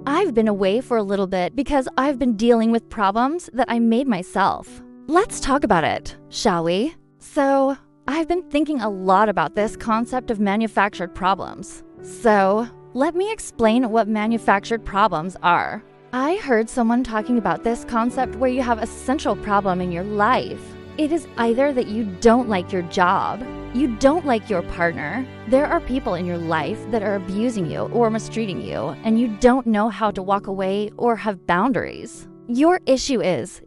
I've been away for a little bit because I've been dealing with problems that I made myself. Let's talk about it, shall we? So, I've been thinking a lot about this concept of manufactured problems. So, let me explain what manufactured problems are. I heard someone talking about this concept where you have a central problem in your life. It is either that you don't like your job, you don't like your partner, there are people in your life that are abusing you or mistreating you, and you don't know how to walk away or have boundaries. Your issue is,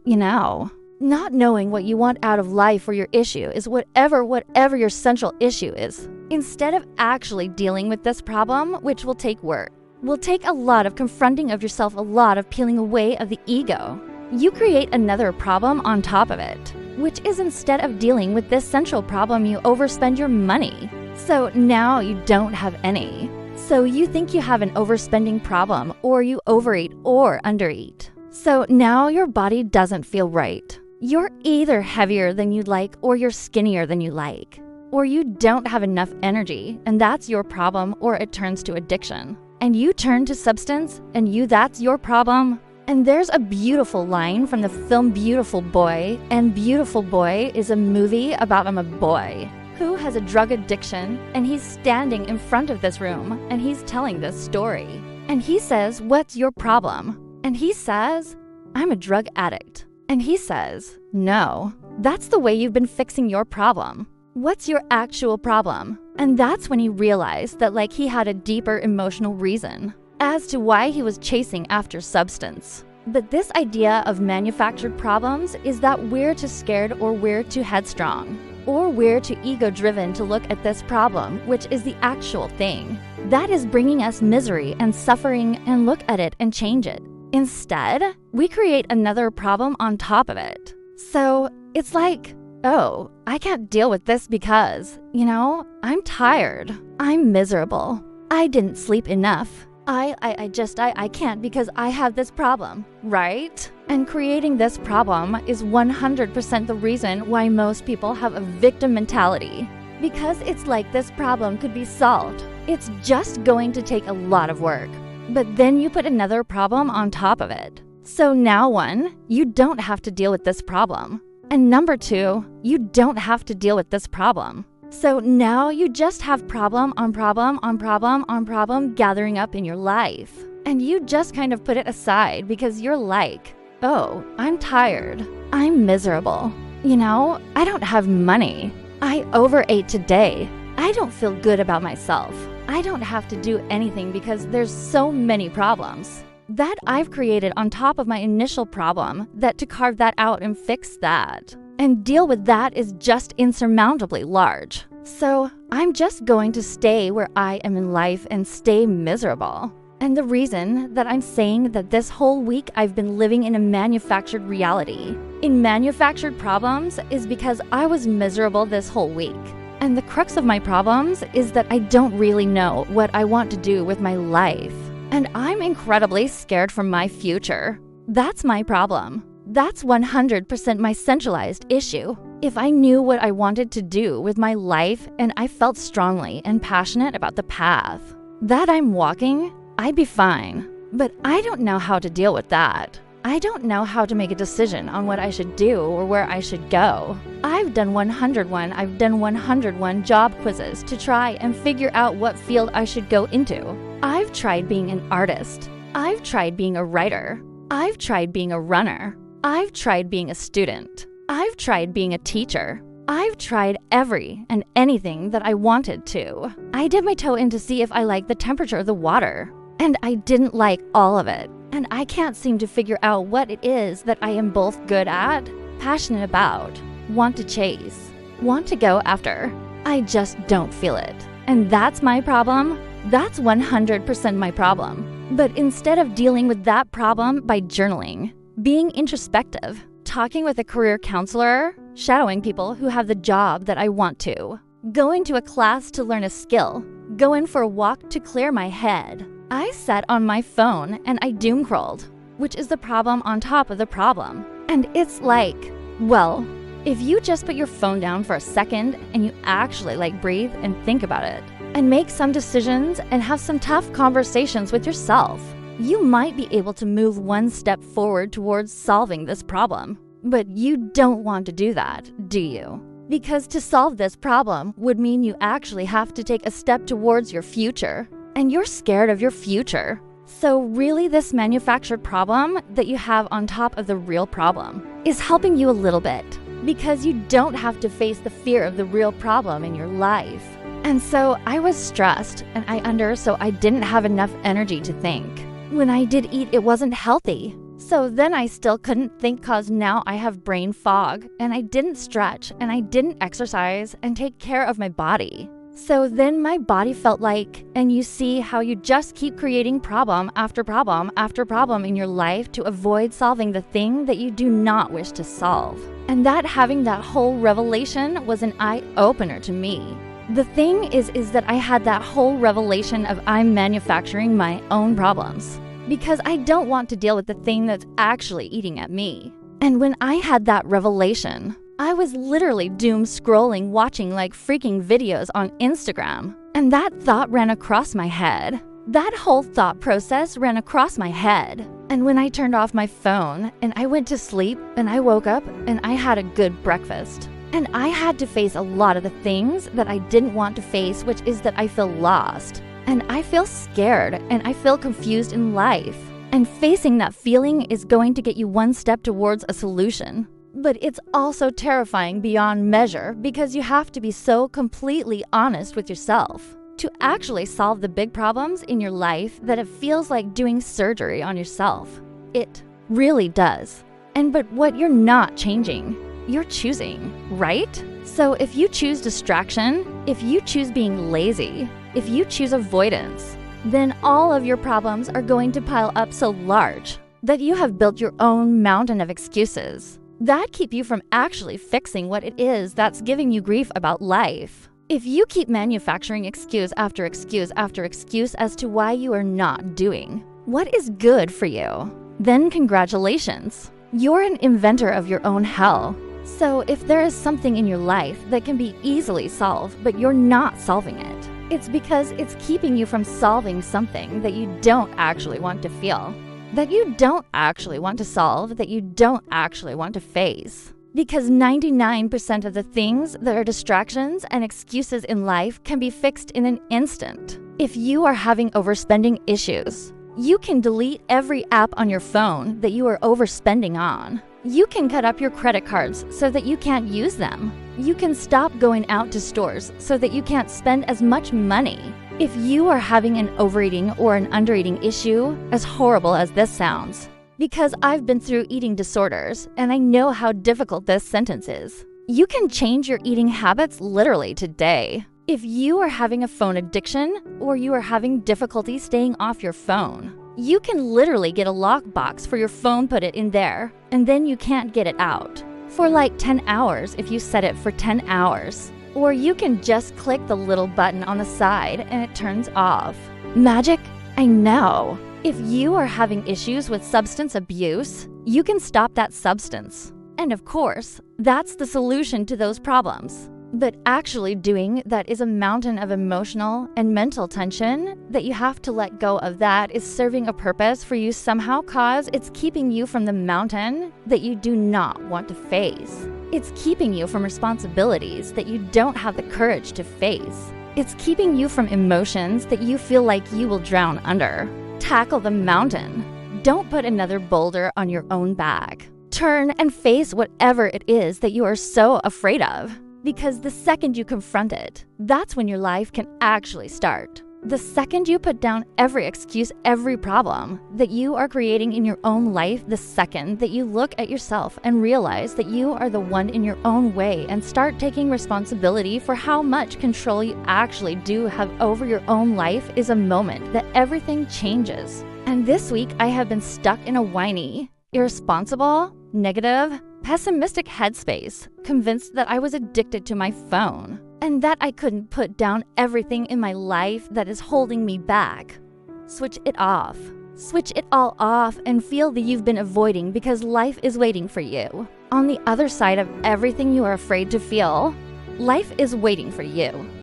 not knowing what you want out of life, or your issue is whatever your central issue is. Instead of actually dealing with this problem, which will take work, will take a lot of confronting of yourself, a lot of peeling away of the ego, you create another problem on top of it, which is instead of dealing with this central problem, you overspend your money. So now you don't have any. So you think you have an overspending problem, or you overeat or undereat. So now your body doesn't feel right. You're either heavier than you'd like, or you're skinnier than you like. Or you don't have enough energy, and that's your problem, or it turns to addiction. And you turn to substance, and that's your problem. And there's a beautiful line from the film Beautiful Boy, and Beautiful Boy is a movie about a boy who has a drug addiction, and he's standing in front of this room, and he's telling this story. And he says, "What's your problem?" And he says, "I'm a drug addict." And he says, "No, that's the way you've been fixing your problem. What's your actual problem?" And that's when he realized that he had a deeper emotional reason as to why he was chasing after substance. But this idea of manufactured problems is that we're too scared, or we're too headstrong, or we're too ego-driven to look at this problem, which is the actual thing that is bringing us misery and suffering, and look at it and change it. Instead, we create another problem on top of it. So it's like, oh, I can't deal with this because, I'm tired. I'm miserable. I didn't sleep enough. I can't because I have this problem, right? And creating this problem is 100% the reason why most people have a victim mentality. Because it's like this problem could be solved. It's just going to take a lot of work. But then you put another problem on top of it. So now 1, you don't have to deal with this problem. And number 2, you don't have to deal with this problem. So now you just have problem on problem on problem on problem gathering up in your life. And you just kind of put it aside because you're like, oh, I'm tired. I'm miserable. I don't have money. I overate today. I don't feel good about myself. I don't have to do anything because there's so many problems that I've created on top of my initial problem, that to carve that out and fix that and deal with that is just insurmountably large. So I'm just going to stay where I am in life and stay miserable. And the reason that I'm saying that this whole week I've been living in a manufactured reality, in manufactured problems, is because I was miserable this whole week. And the crux of my problems is that I don't really know what I want to do with my life. And I'm incredibly scared for my future. That's my problem. That's 100% my centralized issue. If I knew what I wanted to do with my life, and I felt strongly and passionate about the path that I'm walking, I'd be fine. But I don't know how to deal with that. I don't know how to make a decision on what I should do or where I should go. I've done 101 job quizzes to try and figure out what field I should go into. I've tried being an artist. I've tried being a writer. I've tried being a runner. I've tried being a student. I've tried being a teacher. I've tried every and anything that I wanted to. I dipped my toe in to see if I liked the temperature of the water. And I didn't like all of it. And I can't seem to figure out what it is that I am both good at, passionate about, want to chase, want to go after. I just don't feel it. And that's my problem. That's 100% my problem. But instead of dealing with that problem by journaling, being introspective, talking with a career counselor, shadowing people who have the job that I want to, going to a class to learn a skill, going for a walk to clear my head, I sat on my phone and I doom-scrolled, which is the problem on top of the problem. And it's like, well, if you just put your phone down for a second and you actually breathe and think about it and make some decisions and have some tough conversations with yourself, you might be able to move one step forward towards solving this problem. But you don't want to do that, do you? Because to solve this problem would mean you actually have to take a step towards your future. And you're scared of your future. So really, this manufactured problem that you have on top of the real problem is helping you a little bit, because you don't have to face the fear of the real problem in your life. And so I was stressed and so I didn't have enough energy to think. When I did eat, it wasn't healthy. So then I still couldn't think cause now I have brain fog, and I didn't stretch and I didn't exercise and take care of my body. So then my body felt like, and you see how you just keep creating problem after problem after problem in your life to avoid solving the thing that you do not wish to solve. And that having that whole revelation was an eye-opener to me. The thing is that I had that whole revelation of I'm manufacturing my own problems, because I don't want to deal with the thing that's actually eating at me. And when I had that revelation, I was literally doom scrolling, watching like freaking videos on Instagram. And that thought ran across my head. That whole thought process ran across my head. And when I turned off my phone and I went to sleep and I woke up and I had a good breakfast. And I had to face a lot of the things that I didn't want to face, which is that I feel lost. And I feel scared and I feel confused in life. And facing that feeling is going to get you one step towards a solution. But it's also terrifying beyond measure, because you have to be so completely honest with yourself to actually solve the big problems in your life that it feels like doing surgery on yourself. It really does. But what you're not changing, you're choosing, right? So if you choose distraction, if you choose being lazy, if you choose avoidance, then all of your problems are going to pile up so large that you have built your own mountain of excuses that keep you from actually fixing what it is that's giving you grief about life. If you keep manufacturing excuse after excuse after excuse as to why you are not doing what is good for you, then congratulations. You're an inventor of your own hell. So if there is something in your life that can be easily solved, but you're not solving it, it's because it's keeping you from solving something that you don't actually want to feel, that you don't actually want to solve, that you don't actually want to face. Because 99% of the things that are distractions and excuses in life can be fixed in an instant. If you are having overspending issues, you can delete every app on your phone that you are overspending on. You can cut up your credit cards so that you can't use them. You can stop going out to stores so that you can't spend as much money. If you are having an overeating or an undereating issue, as horrible as this sounds, because I've been through eating disorders and I know how difficult this sentence is, you can change your eating habits literally today. If you are having a phone addiction or you are having difficulty staying off your phone, you can literally get a lockbox for your phone, put it in there, and then you can't get it out for like 10 hours if you set it for 10 hours. Or you can just click the little button on the side and it turns off. Magic? I know. If you are having issues with substance abuse, you can stop that substance. And of course, that's the solution to those problems. But actually doing that is a mountain of emotional and mental tension that you have to let go of. That is serving a purpose for you somehow, cause it's keeping you from the mountain that you do not want to face. It's keeping you from responsibilities that you don't have the courage to face. It's keeping you from emotions that you feel like you will drown under. Tackle the mountain. Don't put another boulder on your own back. Turn and face whatever it is that you are so afraid of. Because the second you confront it, that's when your life can actually start. The second you put down every excuse, every problem that you are creating in your own life, the second that you look at yourself and realize that you are the one in your own way and start taking responsibility for how much control you actually do have over your own life, is a moment that everything changes. And this week I have been stuck in a whiny, irresponsible, negative, pessimistic headspace, convinced that I was addicted to my phone and that I couldn't put down everything in my life that is holding me back. Switch it off. Switch it all off and feel that you've been avoiding, because life is waiting for you. On the other side of everything you are afraid to feel, life is waiting for you.